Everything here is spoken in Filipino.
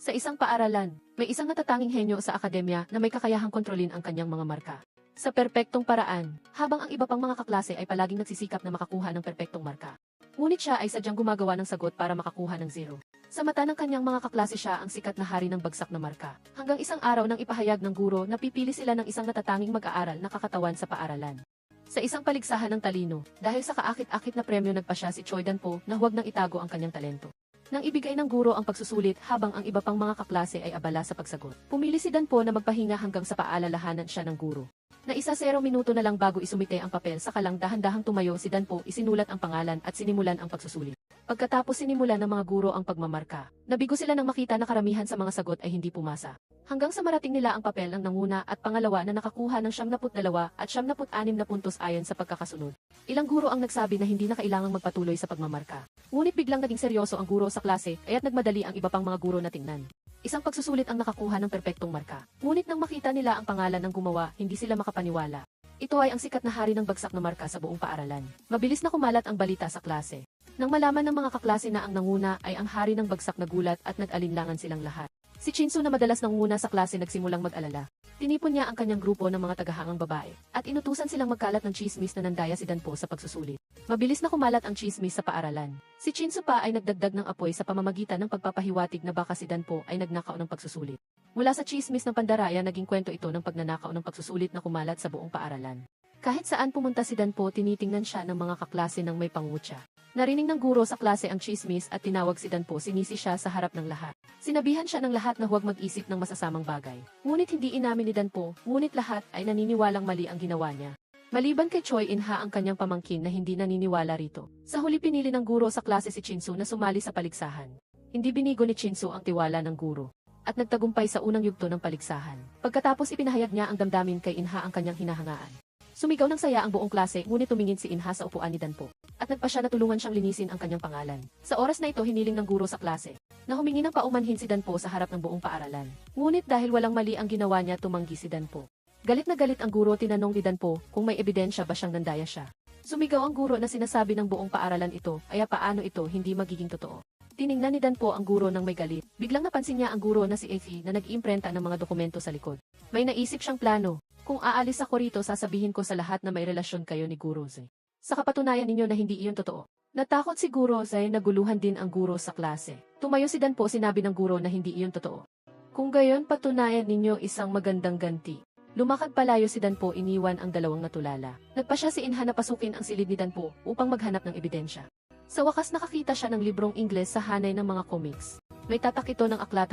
Sa isang paaralan, may isang natatanging henyo sa akademya na may kakayahang kontrolin ang kanyang mga marka. Sa perpektong paraan, habang ang iba pang mga kaklase ay palaging nagsisikap na makakuha ng perpektong marka. Ngunit siya ay sadyang gumagawa ng sagot para makakuha ng zero. Sa mata ng kanyang mga kaklase siya ang sikat na hari ng bagsak na marka. Hanggang isang araw nang ipahayag ng guro na pipili sila ng isang natatanging mag-aaral na kakatawan sa paaralan. Sa isang paligsahan ng talino, dahil sa kaakit-akit na premyo nagpasya si Choi Dan-po na huwag nang itago ang kanyang talento. Nang ibigay ng guro ang pagsusulit habang ang iba pang mga kaklase ay abala sa pagsagot. Pumili si Dan-po na magpahinga hanggang sa paalalahanan siya ng guro. Na 0 minuto na lang bago isumite ang papel saka lang dahan-dahang tumayo si Dan-po, isinulat ang pangalan at sinimulan ang pagsusulit. Pagkatapos sinimulan ng mga guro ang pagmamarka, nabigo sila nang makita na karamihan sa mga sagot ay hindi pumasa. Hanggang sa marating nila ang papel ng nanguna at pangalawa na nakakuha ng 72 at 76 na puntos ayon sa pagkakasunod. Ilang guro ang nagsabi na hindi na kailangang magpatuloy sa pagmamarka. Ngunit biglang naging seryoso ang guro sa klase kaya't nagmadali ang iba pang mga guro na tingnan. Isang pagsusulit ang nakakuha ng perpektong marka. Ngunit nang makita nila ang pangalan ng gumawa, hindi sila makapaniwala. Ito ay ang sikat na hari ng bagsak na marka sa buong paaralan. Mabilis na kumalat ang balita sa klase. Nang malaman ng mga kaklase na ang nanguna ay ang hari ng bagsak na gulat at nag-alinlangan silang lahat. Si Chinsu na madalas nanguna sa klase nagsimulang mag-alala. Tinipon niya ang kanyang grupo ng mga tagahangang babae at inutusan silang magkalat ng chismis na nandaya si Dan-po sa pagsusulit. Mabilis na kumalat ang chismis sa paaralan. Si Chinsu pa ay nagdagdag ng apoy sa pamamagitan ng pagpapahiwatig na baka si Dan-po ay nagnakaw ng pagsusulit. Mula sa chismis ng pandaraya naging kwento ito ng pagnanakaw ng pagsusulit na kumalat sa buong paaralan. Kahit saan pumunta si Dan-po, tinitingnan siya ng mga kaklase ng may pangutya. Narinig ng guro sa klase ang chismis at tinawag si Dan-po, sinisi siya sa harap ng lahat. Sinabihan siya ng lahat na huwag mag-isip ng masasamang bagay. Ngunit hindi inamin ni Dan-po, ngunit lahat ay naniniwalang mali ang ginawa niya. Maliban kay Choi In-ha ang kanyang pamangkin na hindi naniniwala rito. Sa huli pinili ng guro sa klase si Chinsu na sumali sa paligsahan. Hindi binigo ni Chinsu ang tiwala ng guro at nagtagumpay sa unang yugto ng paligsahan. Pagkatapos ipinahayag niya ang damdamin kay In-ha ang kanyang hinahangaan. Sumigaw ng saya ang buong klase, ngunit tumingin si In-ha sa upuan ni Dan-po at nagpasya na tulungan siyang linisin ang kanyang pangalan. Sa oras na ito hiniling ng guro sa klase na humingi ng paumanhin si Dan-po sa harap ng buong paaralan. Ngunit dahil walang mali ang ginawa niya, tumanggi si Dan-po. Galit na galit ang guro, tinanong ni Dan-po kung may ebidensya ba siyang nandaya siya. Sumigaw ang guro na sinasabi ng buong paaralan ito, ay paano ito hindi magiging totoo. Tiningnan ni Dan-po ang guro ng may galit. Biglang napansin niya ang guro na si Effie na nag-iimprenta ng mga dokumento sa likod. May naisip siyang plano. Kung aalis ako rito, sasabihin ko sa lahat na may relasyon kayo ni Guro Zay. Sa kapatunayan ninyo na hindi iyon totoo. Natakot si Guro Zay, naguluhan din ang guro sa klase. Tumayo si Dan-po, sinabi ng guro na hindi iyon totoo. Kung gayon, patunayan ninyo isang magandang ganti. Lumakad palayo si Dan-po, iniwan ang dalawang natulala. Nagpasya si In-ha na pasukin ang silid ni Dan-po upang maghanap ng ebidensya. Sa wakas nakakita siya ng librong Ingles sa hanay ng mga comics. May tatak ito ng aklatan